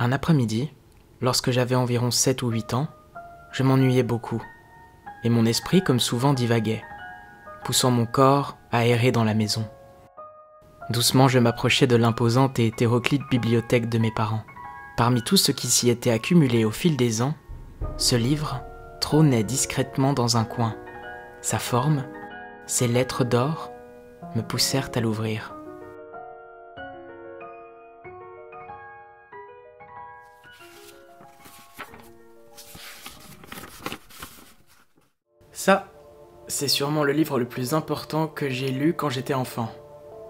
Un après-midi, lorsque j'avais environ 7 ou 8 ans, je m'ennuyais beaucoup, et mon esprit, comme souvent, divaguait, poussant mon corps à errer dans la maison. Doucement, je m'approchais de l'imposante et hétéroclite bibliothèque de mes parents. Parmi tout ce qui s'y était accumulé au fil des ans, ce livre trônait discrètement dans un coin. Sa forme, ses lettres d'or, me poussèrent à l'ouvrir. Ça, c'est sûrement le livre le plus important que j'ai lu quand j'étais enfant.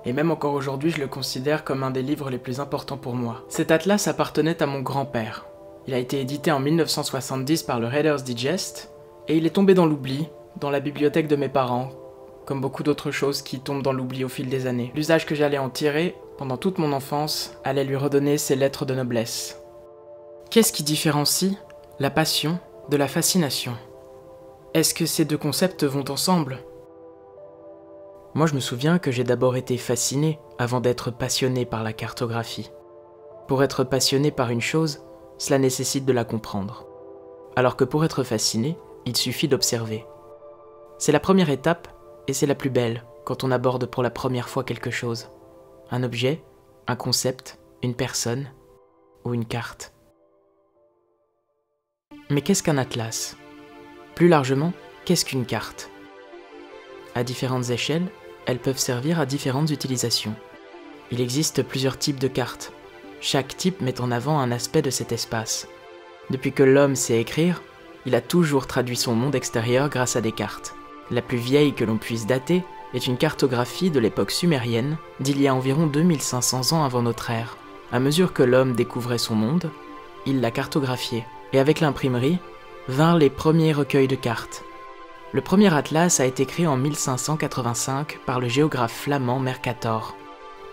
Et même encore aujourd'hui, je le considère comme un des livres les plus importants pour moi. Cet atlas appartenait à mon grand-père. Il a été édité en 1970 par le Reader's Digest, et il est tombé dans l'oubli, dans la bibliothèque de mes parents, comme beaucoup d'autres choses qui tombent dans l'oubli au fil des années. L'usage que j'allais en tirer, pendant toute mon enfance, allait lui redonner ses lettres de noblesse. Qu'est-ce qui différencie la passion de la fascination ? Est-ce que ces deux concepts vont ensemble ? Moi, je me souviens que j'ai d'abord été fasciné avant d'être passionné par la cartographie. Pour être passionné par une chose, cela nécessite de la comprendre. Alors que pour être fasciné, il suffit d'observer. C'est la première étape et c'est la plus belle quand on aborde pour la première fois quelque chose. Un objet, un concept, une personne ou une carte. Mais qu'est-ce qu'un atlas ? Plus largement, qu'est-ce qu'une carte ? À différentes échelles, elles peuvent servir à différentes utilisations. Il existe plusieurs types de cartes. Chaque type met en avant un aspect de cet espace. Depuis que l'homme sait écrire, il a toujours traduit son monde extérieur grâce à des cartes. La plus vieille que l'on puisse dater est une cartographie de l'époque sumérienne, d'il y a environ 2500 ans avant notre ère. À mesure que l'homme découvrait son monde, il l'a cartographié. Et avec l'imprimerie, vinrent les premiers recueils de cartes. Le premier atlas a été créé en 1585 par le géographe flamand Mercator,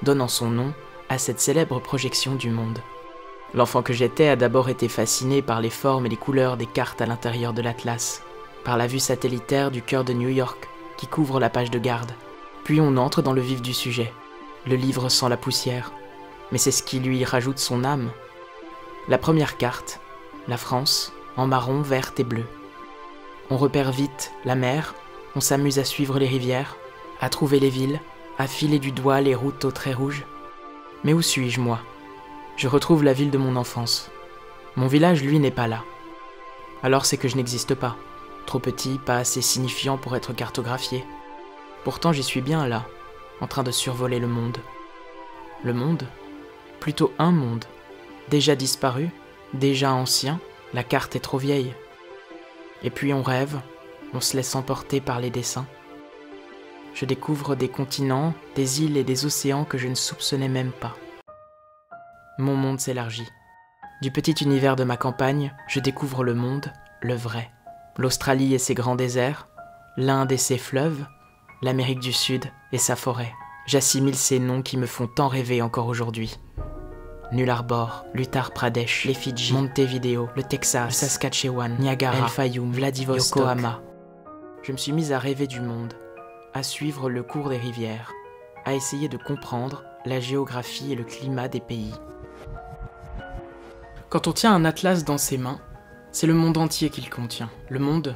donnant son nom à cette célèbre projection du monde. L'enfant que j'étais a d'abord été fasciné par les formes et les couleurs des cartes à l'intérieur de l'atlas, par la vue satellitaire du cœur de New York qui couvre la page de garde. Puis on entre dans le vif du sujet. Le livre sent la poussière, mais c'est ce qui lui rajoute son âme. La première carte, la France, en marron, verte et bleu. On repère vite la mer, on s'amuse à suivre les rivières, à trouver les villes, à filer du doigt les routes aux traits rouges. Mais où suis-je, moi ? Je retrouve la ville de mon enfance. Mon village, lui, n'est pas là. Alors c'est que je n'existe pas. Trop petit, pas assez signifiant pour être cartographié. Pourtant j'y suis bien là, en train de survoler le monde. Le monde ? Plutôt un monde. Déjà disparu, déjà ancien, la carte est trop vieille. Et puis on rêve, on se laisse emporter par les dessins. Je découvre des continents, des îles et des océans que je ne soupçonnais même pas. Mon monde s'élargit. Du petit univers de ma campagne, je découvre le monde, le vrai. L'Australie et ses grands déserts, l'Inde et ses fleuves, l'Amérique du Sud et sa forêt. J'assimile ces noms qui me font tant rêver encore aujourd'hui. Null Arbor, Uttar Pradesh, les Fidji, Montevideo, le Texas, le Saskatchewan, Niagara, El Fayoum, Vladivostok, Yokohama. Je me suis mise à rêver du monde, à suivre le cours des rivières, à essayer de comprendre la géographie et le climat des pays. Quand on tient un atlas dans ses mains, c'est le monde entier qu'il contient. Le monde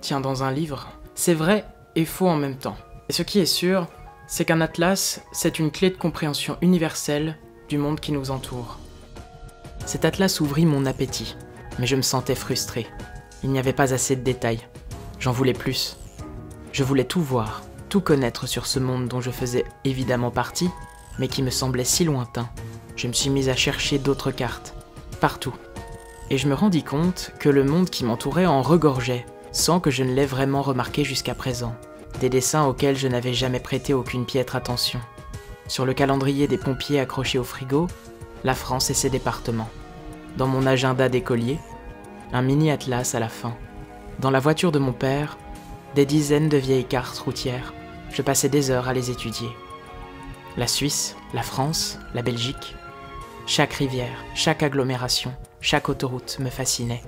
tient dans un livre. C'est vrai et faux en même temps. Et ce qui est sûr, c'est qu'un atlas, c'est une clé de compréhension universelle du monde qui nous entoure. Cet atlas ouvrit mon appétit, mais je me sentais frustré. Il n'y avait pas assez de détails. J'en voulais plus. Je voulais tout voir, tout connaître sur ce monde dont je faisais évidemment partie, mais qui me semblait si lointain. Je me suis mise à chercher d'autres cartes, partout. Et je me rendis compte que le monde qui m'entourait en regorgeait, sans que je ne l'aie vraiment remarqué jusqu'à présent. Des dessins auxquels je n'avais jamais prêté aucune piètre attention. Sur le calendrier des pompiers accroché au frigo, la France et ses départements. Dans mon agenda d'écolier, un mini-atlas à la fin. Dans la voiture de mon père, des dizaines de vieilles cartes routières. Je passais des heures à les étudier. La Suisse, la France, la Belgique. Chaque rivière, chaque agglomération, chaque autoroute me fascinait.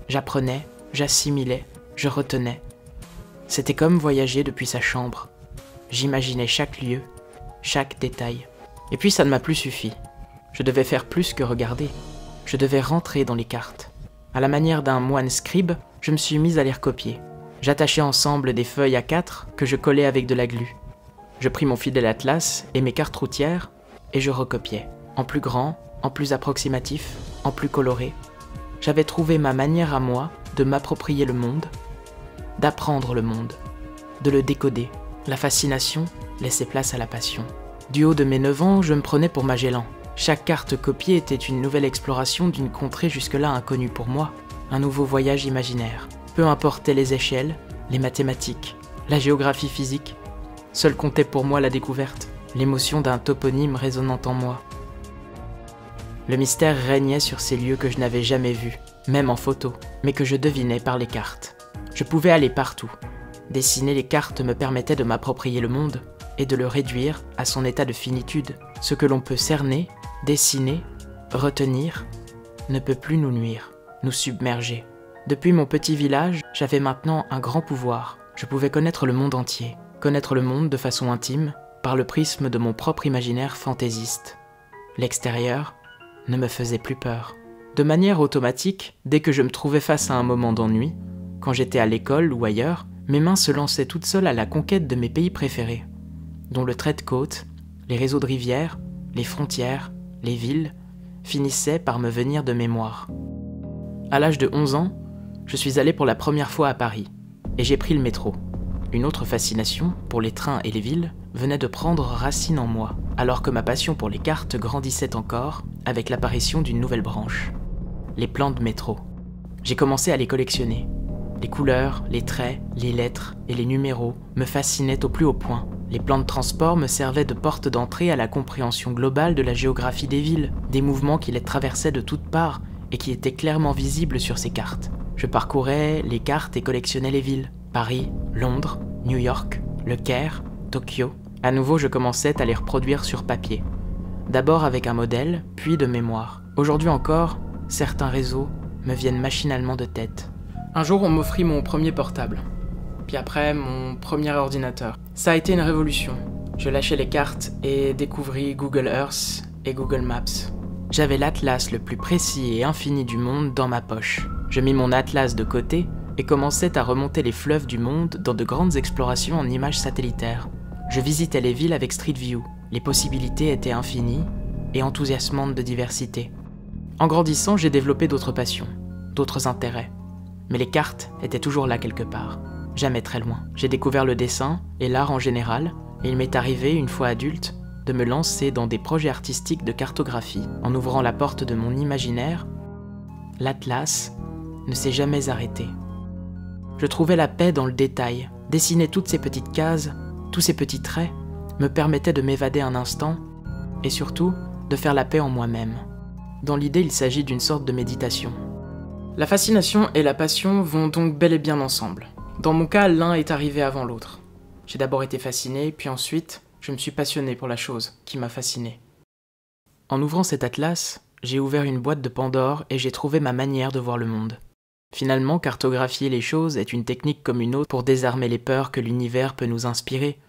J'apprenais, j'assimilais, je retenais. C'était comme voyager depuis sa chambre. J'imaginais chaque lieu, chaque détail. Et puis ça ne m'a plus suffi. Je devais faire plus que regarder. Je devais rentrer dans les cartes. À la manière d'un moine scribe, je me suis mise à les recopier. J'attachais ensemble des feuilles A4 que je collais avec de la glu. Je pris mon fidèle atlas et mes cartes routières et je recopiais. En plus grand, en plus approximatif, en plus coloré. J'avais trouvé ma manière à moi de m'approprier le monde, d'apprendre le monde, de le décoder. La fascination laissait place à la passion. Du haut de mes 9 ans, je me prenais pour Magellan. Chaque carte copiée était une nouvelle exploration d'une contrée jusque-là inconnue pour moi, un nouveau voyage imaginaire. Peu importaient les échelles, les mathématiques, la géographie physique, seule comptait pour moi la découverte, l'émotion d'un toponyme résonnant en moi. Le mystère régnait sur ces lieux que je n'avais jamais vus, même en photo, mais que je devinais par les cartes. Je pouvais aller partout. Dessiner les cartes me permettait de m'approprier le monde et de le réduire à son état de finitude. Ce que l'on peut cerner, dessiner, retenir, ne peut plus nous nuire, nous submerger. Depuis mon petit village, j'avais maintenant un grand pouvoir. Je pouvais connaître le monde entier, connaître le monde de façon intime, par le prisme de mon propre imaginaire fantaisiste. L'extérieur ne me faisait plus peur. De manière automatique, dès que je me trouvais face à un moment d'ennui, quand j'étais à l'école ou ailleurs, mes mains se lançaient toutes seules à la conquête de mes pays préférés, dont le trait de côte, les réseaux de rivières, les frontières, les villes, finissaient par me venir de mémoire. À l'âge de 11 ans, je suis allé pour la première fois à Paris, et j'ai pris le métro. Une autre fascination, pour les trains et les villes, venait de prendre racine en moi, alors que ma passion pour les cartes grandissait encore avec l'apparition d'une nouvelle branche. Les plans de métro. J'ai commencé à les collectionner. Les couleurs, les traits, les lettres et les numéros me fascinaient au plus haut point. Les plans de transport me servaient de porte d'entrée à la compréhension globale de la géographie des villes, des mouvements qui les traversaient de toutes parts et qui étaient clairement visibles sur ces cartes. Je parcourais les cartes et collectionnais les villes. Paris, Londres, New York, Le Caire, Tokyo. À nouveau, je commençais à les reproduire sur papier. D'abord avec un modèle, puis de mémoire. Aujourd'hui encore, certains réseaux me viennent machinalement de tête. Un jour, on m'offrit mon premier portable. Puis après, mon premier ordinateur. Ça a été une révolution. Je lâchais les cartes et découvris Google Earth et Google Maps. J'avais l'atlas le plus précis et infini du monde dans ma poche. Je mis mon atlas de côté et commençais à remonter les fleuves du monde dans de grandes explorations en images satellitaires. Je visitais les villes avec Street View. Les possibilités étaient infinies et enthousiasmantes de diversité. En grandissant, j'ai développé d'autres passions, d'autres intérêts. Mais les cartes étaient toujours là quelque part, jamais très loin. J'ai découvert le dessin et l'art en général, et il m'est arrivé, une fois adulte, de me lancer dans des projets artistiques de cartographie. En ouvrant la porte de mon imaginaire, l'atlas ne s'est jamais arrêté. Je trouvais la paix dans le détail. Dessiner toutes ces petites cases, tous ces petits traits, me permettait de m'évader un instant, et surtout, de faire la paix en moi-même. Dans l'idée, il s'agit d'une sorte de méditation. La fascination et la passion vont donc bel et bien ensemble. Dans mon cas, l'un est arrivé avant l'autre. J'ai d'abord été fasciné, puis ensuite, je me suis passionné pour la chose qui m'a fasciné. En ouvrant cet atlas, j'ai ouvert une boîte de Pandore et j'ai trouvé ma manière de voir le monde. Finalement, cartographier les choses est une technique comme une autre pour désarmer les peurs que l'univers peut nous inspirer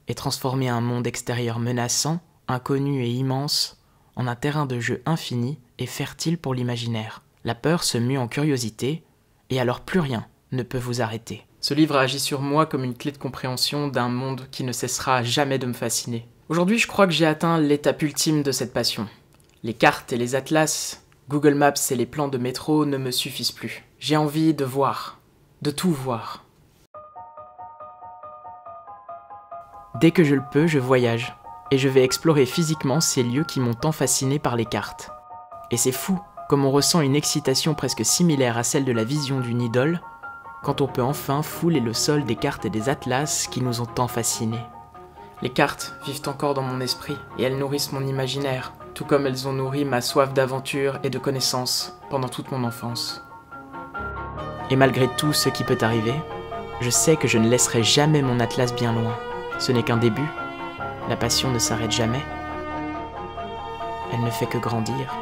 et transformer un monde extérieur menaçant, inconnu et immense, en un terrain de jeu infini et fertile pour l'imaginaire. La peur se mue en curiosité, et alors plus rien ne peut vous arrêter. Ce livre a agi sur moi comme une clé de compréhension d'un monde qui ne cessera jamais de me fasciner. Aujourd'hui, je crois que j'ai atteint l'étape ultime de cette passion. Les cartes et les atlas, Google Maps et les plans de métro ne me suffisent plus. J'ai envie de voir, de tout voir. Dès que je le peux, je voyage, et je vais explorer physiquement ces lieux qui m'ont tant fasciné par les cartes. Et c'est fou, comme on ressent une excitation presque similaire à celle de la vision d'une idole, quand on peut enfin fouler le sol des cartes et des atlas qui nous ont tant fascinés. Les cartes vivent encore dans mon esprit, et elles nourrissent mon imaginaire, tout comme elles ont nourri ma soif d'aventure et de connaissances pendant toute mon enfance. Et malgré tout ce qui peut arriver, je sais que je ne laisserai jamais mon atlas bien loin. Ce n'est qu'un début, la passion ne s'arrête jamais, elle ne fait que grandir.